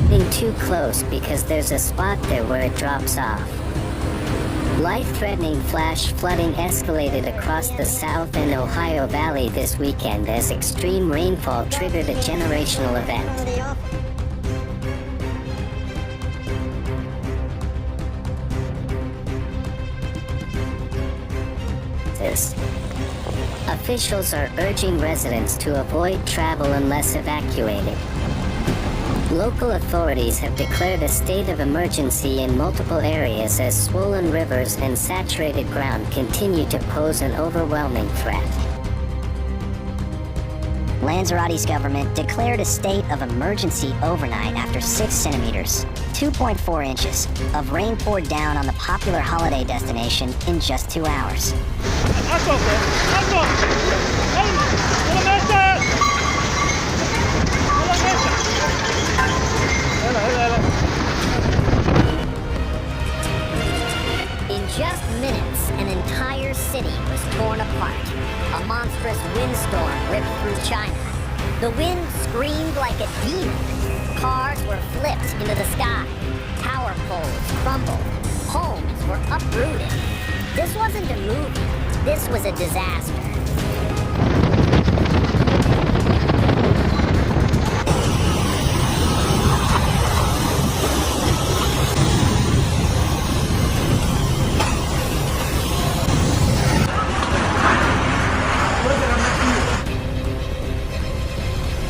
Getting too close because there's a spot there where it drops off. Life-threatening flash flooding escalated across the South and Ohio Valley this weekend as extreme rainfall triggered a generational event. Officials are urging residents to avoid travel unless evacuated. Local authorities have declared a state of emergency in multiple areas as swollen rivers and saturated ground continue to pose an overwhelming threat. Lanzarotte's government declared a state of emergency overnight after 6 centimeters, 2.4 inches, of rain poured down on the popular holiday destination in just 2 hours. In just minutes, an entire city was torn apart. A monstrous windstorm ripped through China. The wind screamed like a demon. Cars were flipped into the sky. Power poles crumbled. Homes were uprooted. This wasn't a movie. This was a disaster.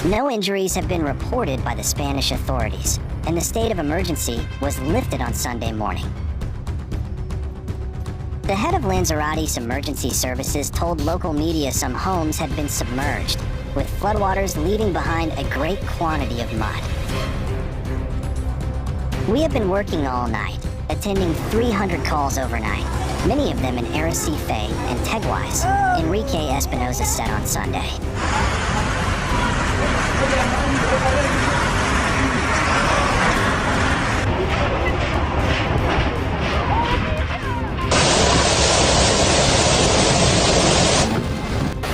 No injuries have been reported by the Spanish authorities, and the state of emergency was lifted on Sunday morning. The head of Lanzarotte's emergency services told local media some homes had been submerged, with floodwaters leaving behind a great quantity of mud. We have been working all night, attending 300 calls overnight, many of them in Arrecife and Teguise, Enrique Espinosa said on Sunday.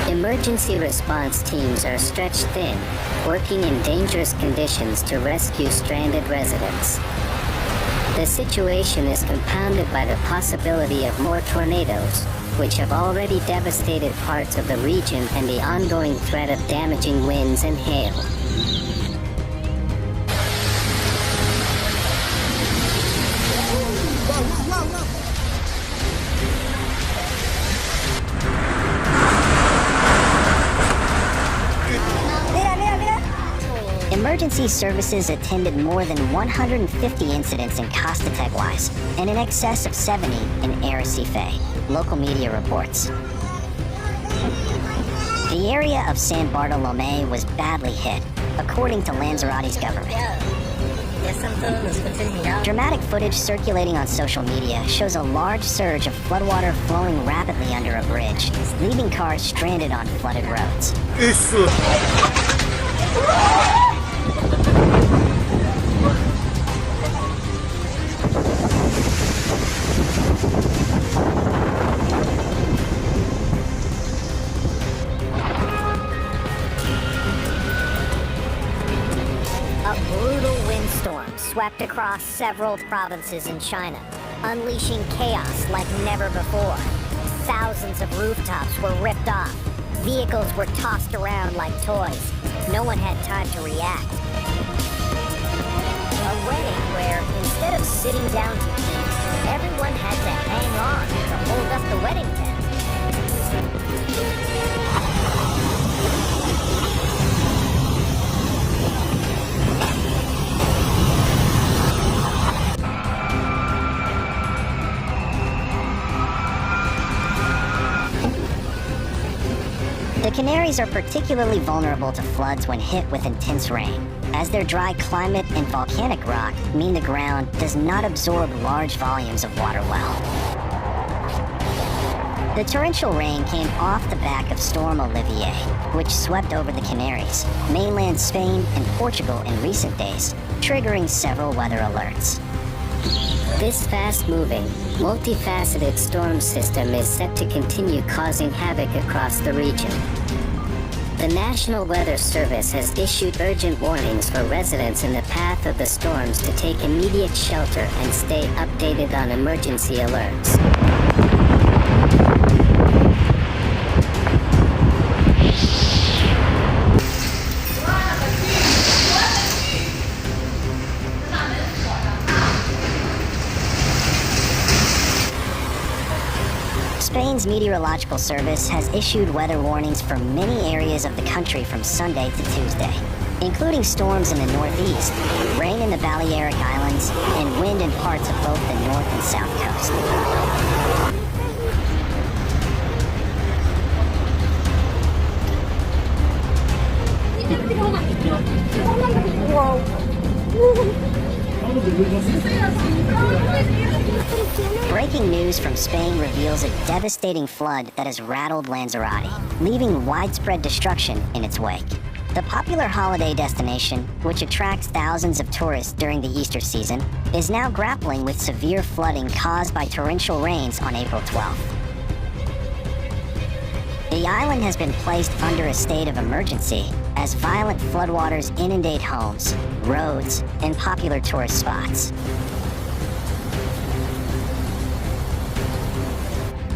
Emergency response teams are stretched thin, working in dangerous conditions to rescue stranded residents. The situation is compounded by the possibility of more tornadoes, which have already devastated parts of the region, and the ongoing threat of damaging winds and hail. Emergency services attended more than 150 incidents in Costa Teguise and in excess of 70 in Arrecife, local media reports. The area of San Bartolomé was badly hit, according to Lanzarotte's government. Dramatic footage circulating on social media shows a large surge of floodwater flowing rapidly under a bridge, leaving cars stranded on flooded roads. A brutal windstorm swept across several provinces in China, unleashing chaos like never before. Thousands of rooftops were ripped off. Vehicles were tossed around like toys. No one had time to react. A wedding where, instead of sitting down to eat, everyone had to hang on to hold up the wedding tent. The Canaries are particularly vulnerable to floods when hit with intense rain, as their dry climate and volcanic rock mean the ground does not absorb large volumes of water well. The torrential rain came off the back of Storm Olivier, which swept over the Canaries, mainland Spain, and Portugal in recent days, triggering several weather alerts. This fast-moving, multifaceted storm system is set to continue causing havoc across the region. The National Weather Service has issued urgent warnings for residents in the path of the storms to take immediate shelter and stay updated on emergency alerts. Spain's meteorological service has issued weather warnings for many areas of the country from Sunday to Tuesday, including storms in the northeast, rain in the Balearic Islands, and wind in parts of both the north and south coast. Breaking news from Spain reveals a devastating flood that has rattled Lanzarote, leaving widespread destruction in its wake. The popular holiday destination, which attracts thousands of tourists during the Easter season, is now grappling with severe flooding caused by torrential rains on April 12th. The island has been placed under a state of emergency as violent floodwaters inundate homes, roads, and popular tourist spots.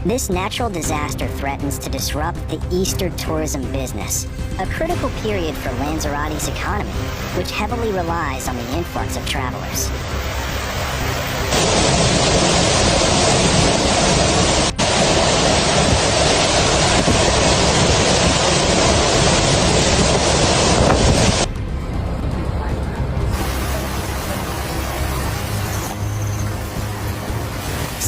This natural disaster threatens to disrupt the Easter tourism business, a critical period for Lanzarote's economy, which heavily relies on the influx of travelers.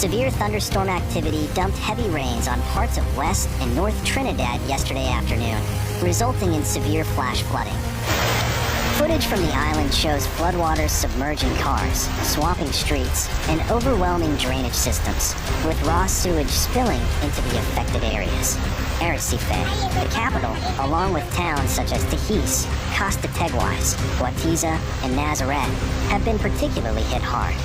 Severe thunderstorm activity dumped heavy rains on parts of West and North Trinidad yesterday afternoon, resulting in severe flash flooding. Footage from the island shows floodwaters submerging cars, swamping streets, and overwhelming drainage systems, with raw sewage spilling into the affected areas. Arrecife, the capital, along with towns such as Teguise, Costa Teguise, Guatiza, and Nazareth, have been particularly hit hard.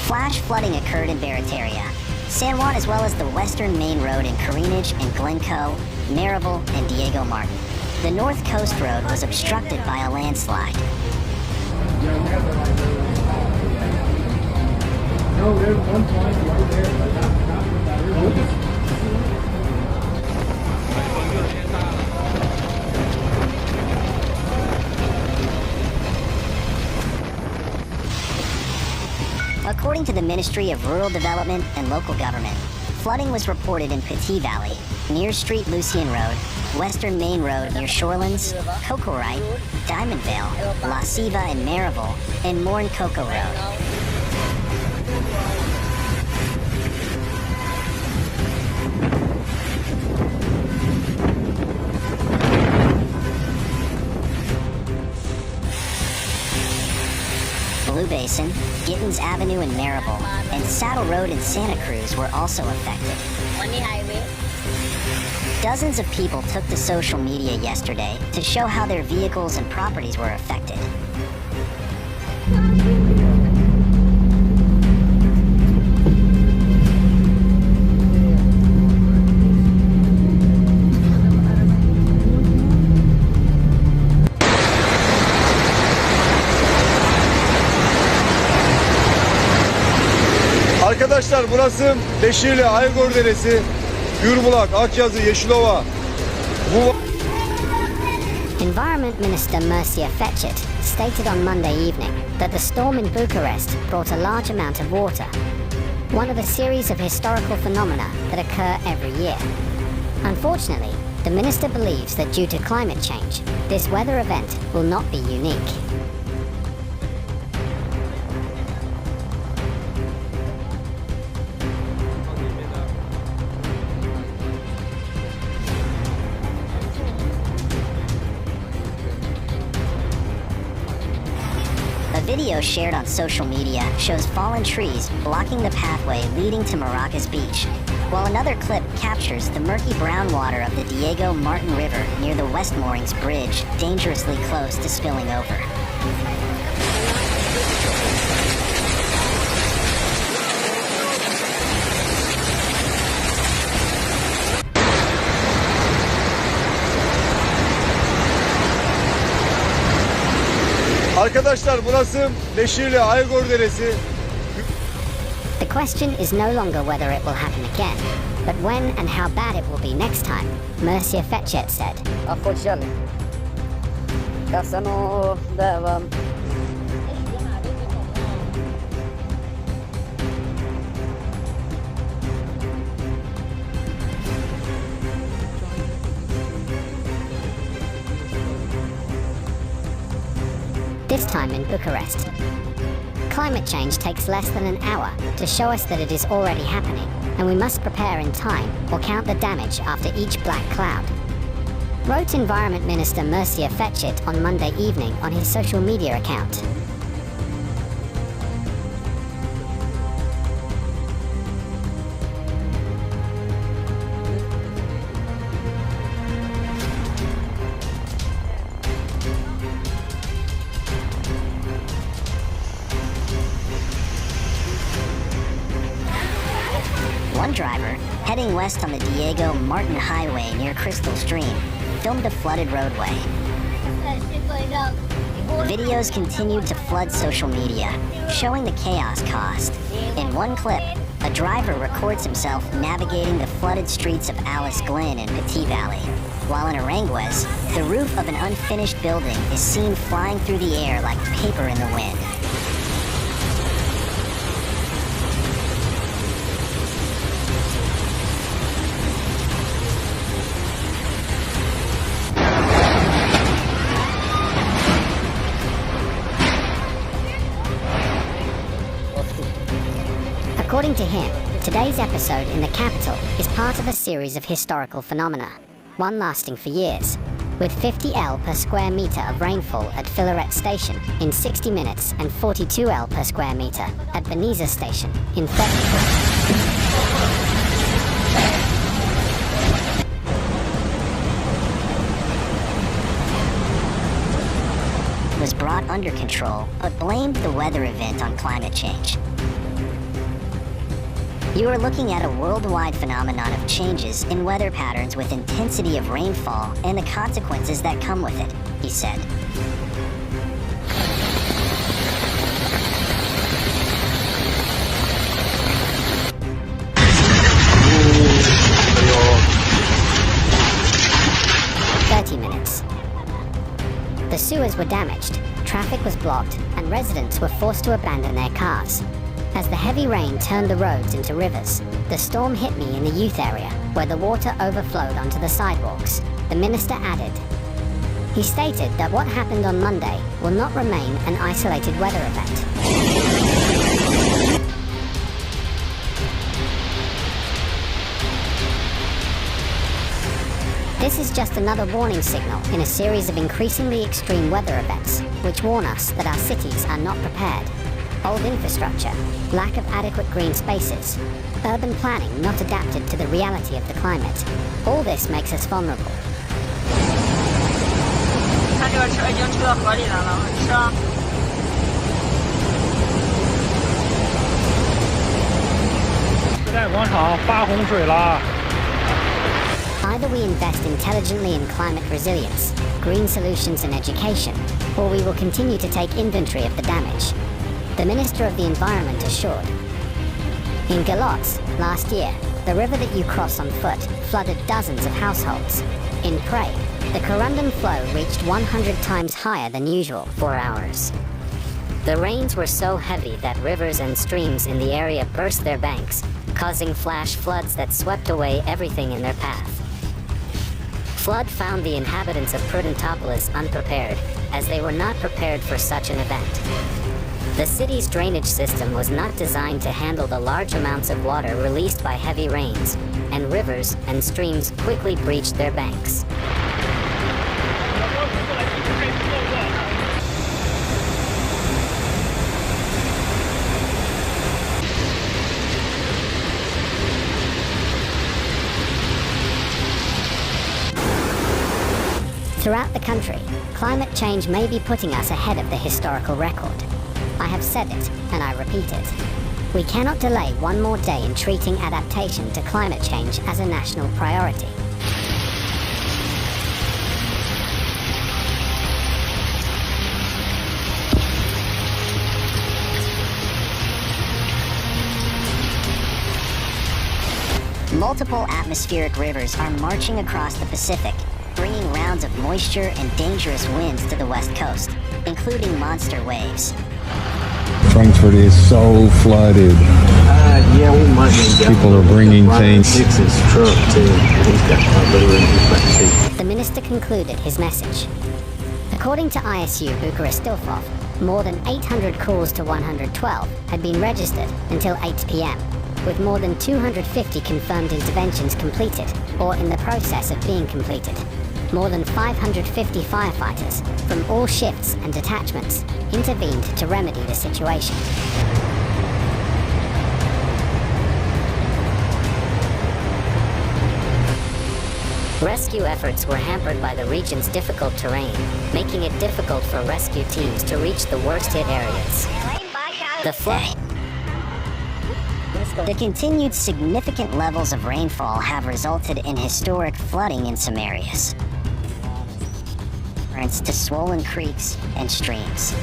Flash flooding occurred in Barataria, San Juan, as well as the western main road in Corinage and Glencoe, Maribel, and Diego Martin. The North Coast Road was obstructed by a landslide. No, there's one point right there, but not According to the Ministry of Rural Development and Local Government, flooding was reported in Petit Valley, near Street Lucien Road, Western Main Road near Shorelands, Cocorite, Diamondvale, La Ceiba and Maribel, and Morne Coco Road. Blue Basin, Gittins Avenue in Maribel, and Saddle Road in Santa Cruz were also affected. Dozens of people took to social media yesterday to show how their vehicles and properties were affected. Arkadaşlar burası Beşirli, Aygor Deresi, Gürbulak, Akyazı, Yeşilova. Environment Minister Mircea Fecit stated on Monday evening that the storm in Bucharest brought a large amount of water, one of a series of historical phenomena that occur every year. Unfortunately, the minister believes that due to climate change, this weather event will not be unique. A video shared on social media shows fallen trees blocking the pathway leading to Maracas Beach, while another clip captures the murky brown water of the Diego Martin River near the West Moorings Bridge, dangerously close to spilling over. Arkadaşlar burası Beşirli Aygor Deresi. The question is no longer whether it will happen again, but when and how bad it will be next time, Mercia Fetchet said. Affacciali. Cassano Deva. This time in Bucharest. Climate change takes less than an hour to show us that it is already happening, and we must prepare in time or count the damage after each black cloud. Wrote Environment Minister Mercia Fetchet on Monday evening on his social media account. One driver, heading west on the Diego Martin Highway near Crystal Stream, filmed a flooded roadway. Videos continued to flood social media, showing the chaos caused. In one clip, a driver records himself navigating the flooded streets of Alice Glen in Petit Valley, while in Aranguez, the roof of an unfinished building is seen flying through the air like paper in the wind. According to him, today's episode in the capital is part of a series of historical phenomena, one lasting for years, with 50 L per square meter of rainfall at Filaret Station in 60 minutes and 42 L per square meter at Beniza Station in 30 was brought under control, but blamed the weather event on climate change. You are looking at a worldwide phenomenon of changes in weather patterns with intensity of rainfall and the consequences that come with it, he said. minutes. The sewers were damaged, traffic was blocked, and residents were forced to abandon their cars. As the heavy rain turned the roads into rivers, the storm hit me in the youth area, where the water overflowed onto the sidewalks, the minister added. He stated that what happened on Monday will not remain an isolated weather event. This is just another warning signal in a series of increasingly extreme weather events, which warn us that our cities are not prepared. Old infrastructure, lack of adequate green spaces, urban planning not adapted to the reality of the climate. All this makes us vulnerable. 看这个车已经车到河里来了，车。时代广场发洪水了。 Either we invest intelligently in climate resilience, green solutions and education, or we will continue to take inventory of the damage. The Minister of the Environment assured. In Galotz, last year, the river that you cross on foot flooded dozens of households. In Prague, the Corundum flow reached 100 times higher than usual for hours. The rains were so heavy that rivers and streams in the area burst their banks, causing flash floods that swept away everything in their path. Flood found the inhabitants of Prudentopolis unprepared, as they were not prepared for such an event. The city's drainage system was not designed to handle the large amounts of water released by heavy rains, and rivers and streams quickly breached their banks. Throughout the country, climate change may be putting us ahead of the historical record. I have said it, and I repeat it. We cannot delay one more day in treating adaptation to climate change as a national priority. Multiple atmospheric rivers are marching across the Pacific, bringing rounds of moisture and dangerous winds to the west coast, including monster waves. Frankfurt is so flooded. Yeah, we might need to People are bringing things. fix his truck too. He's got a little in his back seat. The minister concluded his message. According to ISU Bucharest Stilfov, more than 800 calls to 112 had been registered until 8 p.m., with more than 250 confirmed interventions completed or in the process of being completed. More than 550 firefighters from all shifts and detachments intervened to remedy the situation. Rescue efforts were hampered by the region's difficult terrain, making it difficult for rescue teams to reach the worst-hit areas. The flood. The continued significant levels of rainfall have resulted in historic flooding in some areas, to swollen creeks and streams.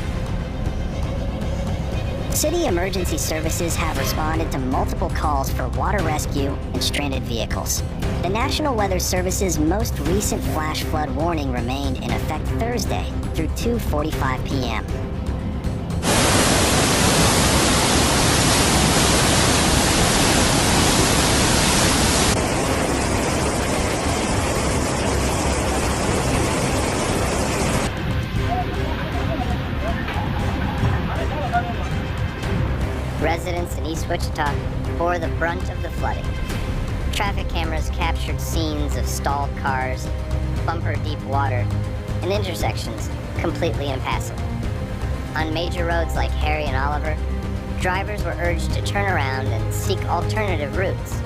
City emergency services have responded to multiple calls for water rescue and stranded vehicles. The National Weather Service's most recent flash flood warning remained in effect Thursday through 2:45 p.m. Residents in East Wichita bore the brunt of the flooding. Traffic cameras captured scenes of stalled cars, bumper-deep water, and intersections completely impassable. On major roads like Harry and Oliver, drivers were urged to turn around and seek alternative routes.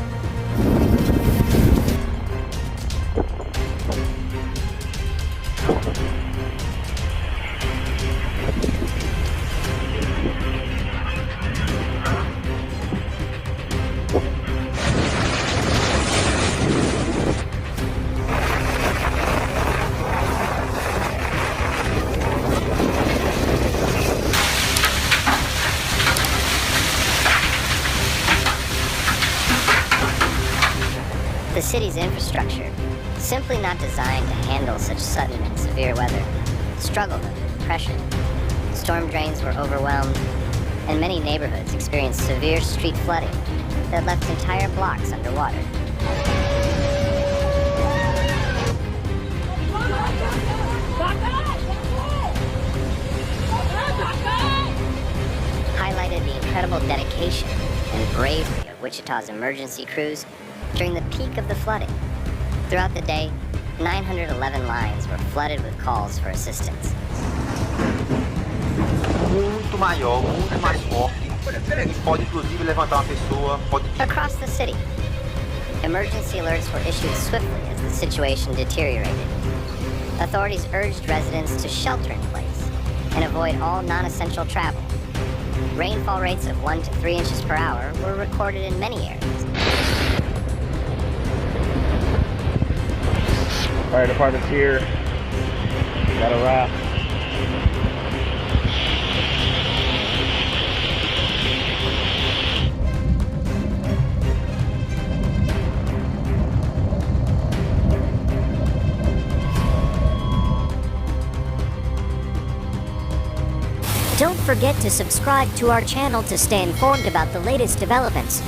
The city's infrastructure, simply not designed to handle such sudden and severe weather, struggled under pressure. Storm drains were overwhelmed, and many neighborhoods experienced severe street flooding that left entire blocks underwater. Highlighted the incredible dedication and bravery of Wichita's emergency crews during the peak of the flooding. Throughout the day, 911 lines were flooded with calls for assistance. Muito maior, muito mais forte. Pode inclusive levantar uma pessoa, pode... Across the city, emergency alerts were issued swiftly as the situation deteriorated. Authorities urged residents to shelter in place and avoid all non-essential travel. Rainfall rates of 1 to 3 inches per hour were recorded in many areas. Fire department's here. Got a raft. Don't forget to subscribe to our channel to stay informed about the latest developments.